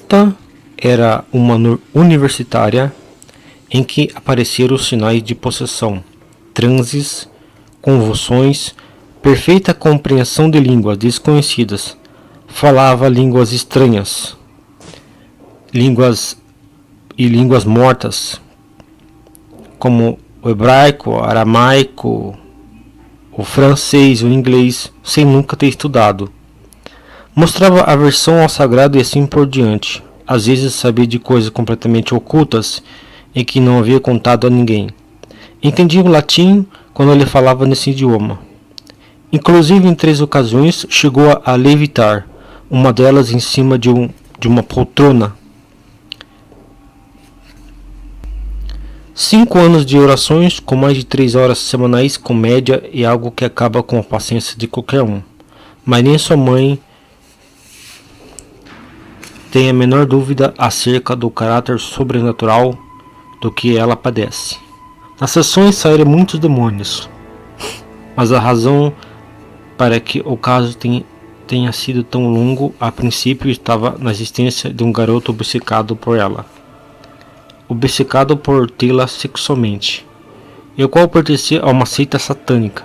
Esta era uma universitária em que apareceram os sinais de possessão, transes, convulsões, perfeita compreensão de línguas desconhecidas, falava línguas estranhas, línguas mortas, como o hebraico, o aramaico, o francês, o inglês, sem nunca ter estudado. Mostrava aversão ao sagrado e assim por diante. Às vezes sabia de coisas completamente ocultas e que não havia contado a ninguém. Entendia o latim quando ele falava nesse idioma. Inclusive, em 3 ocasiões, chegou a levitar, uma delas em cima de uma poltrona. 5 anos de orações, com mais de 3 horas semanais, com média, é algo que acaba com a paciência de qualquer um. Mas nem sua mãe tem a menor dúvida acerca do caráter sobrenatural do que ela padece. Nas sessões saíram muitos demônios, mas a razão para que o caso tenha sido tão longo a princípio estava na existência de um garoto obcecado por ela, obcecado por tê-la sexualmente, e o qual pertencia a uma seita satânica.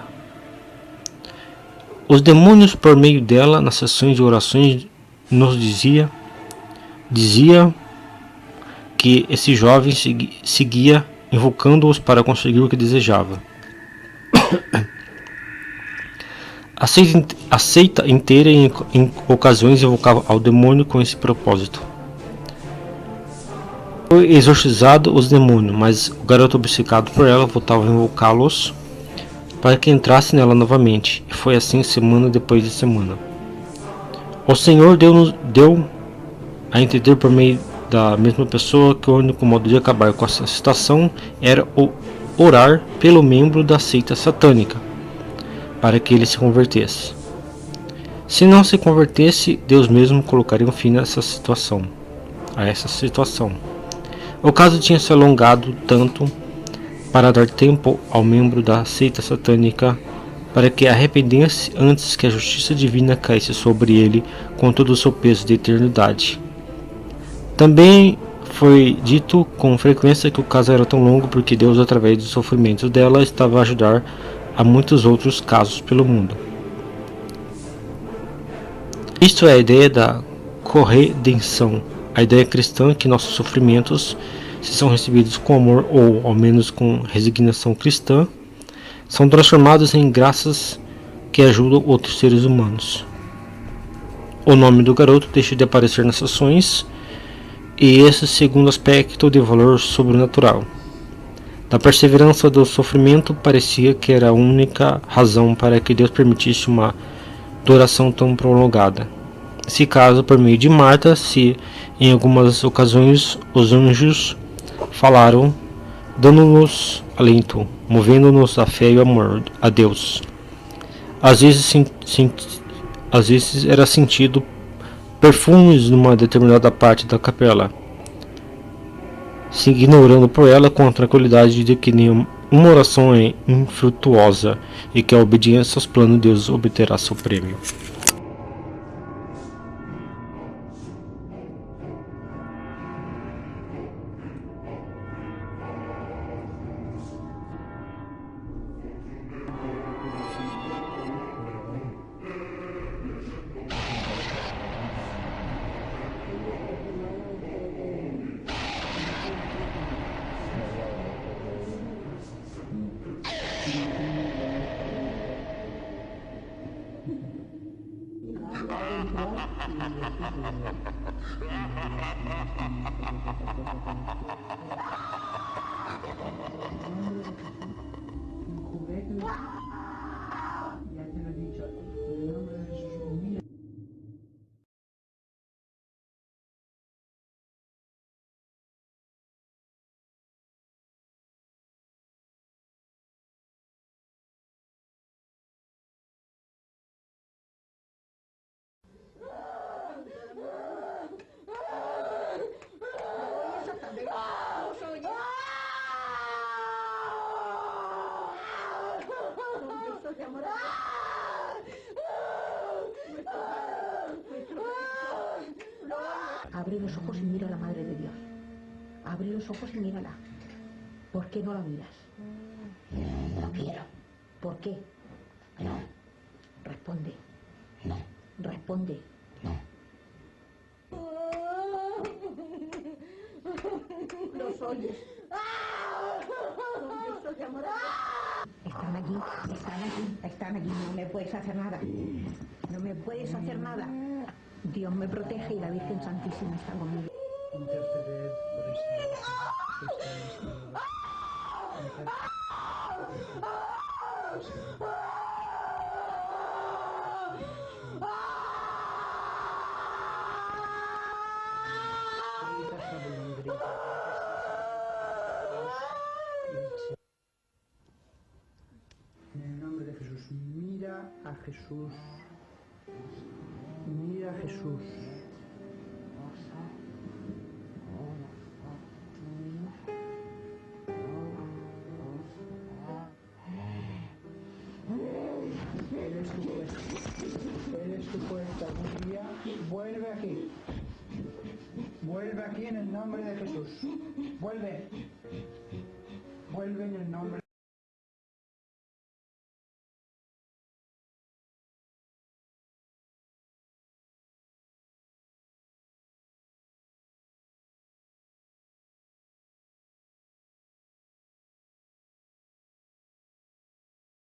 Os demônios, por meio dela, nas sessões de orações, nos dizia que esse jovem seguia invocando-os para conseguir o que desejava. A seita inteira em ocasiões invocava ao demônio com esse propósito. Foi exorcizado os demônios, mas o garoto obcecado por ela voltava a invocá-los para que entrasse nela novamente, e foi assim semana depois de semana. O Senhor deu a entender por meio da mesma pessoa que o único modo de acabar com essa situação era orar pelo membro da seita satânica, para que ele se convertesse. Se não se convertesse, Deus mesmo colocaria um fim a essa situação. O caso tinha se alongado tanto para dar tempo ao membro da seita satânica para que arrependesse antes que a justiça divina caísse sobre ele com todo o seu peso de eternidade. Também foi dito com frequência que o caso era tão longo porque Deus, através dos sofrimentos dela, estava a ajudar a muitos outros casos pelo mundo. Isto é a ideia da corredenção, a ideia cristã que nossos sofrimentos, se são recebidos com amor ou ao menos com resignação cristã, são transformados em graças que ajudam outros seres humanos. O nome do garoto deixa de aparecer nas sessões, e esse segundo aspecto de valor sobrenatural da perseverança do sofrimento parecia que era a única razão para que Deus permitisse uma duração tão prolongada. Nesse caso, por meio de Marta, se em algumas ocasiões os anjos falaram, dando-nos alento, movendo-nos a fé e o amor a Deus. Às vezes era sentido perfumes numa determinada parte da capela, se ignorando por ela com a tranquilidade de que nenhuma oração é infrutuosa e que a obediência aos planos de Deus obterá seu prêmio. Abre los ojos y mira a la Madre de Dios. Abre los ojos y mírala. ¿Por qué no la miras? No quiero. ¿Por qué? No. Responde. No. Responde. No. Los oyes. Yo soy amor. Están aquí, están aquí, están aquí. No me puedes hacer nada. No me puedes hacer nada. Dios me protege y la Virgen Santísima está conmigo. Interceded por en el nombre de Jesús, mira a Jesús. Mira a Jesús. Él es tu puerta. Él es tu puerta. Un día vuelve aquí. Vuelve aquí en el nombre de Jesús. Vuelve. Vuelve en el nombre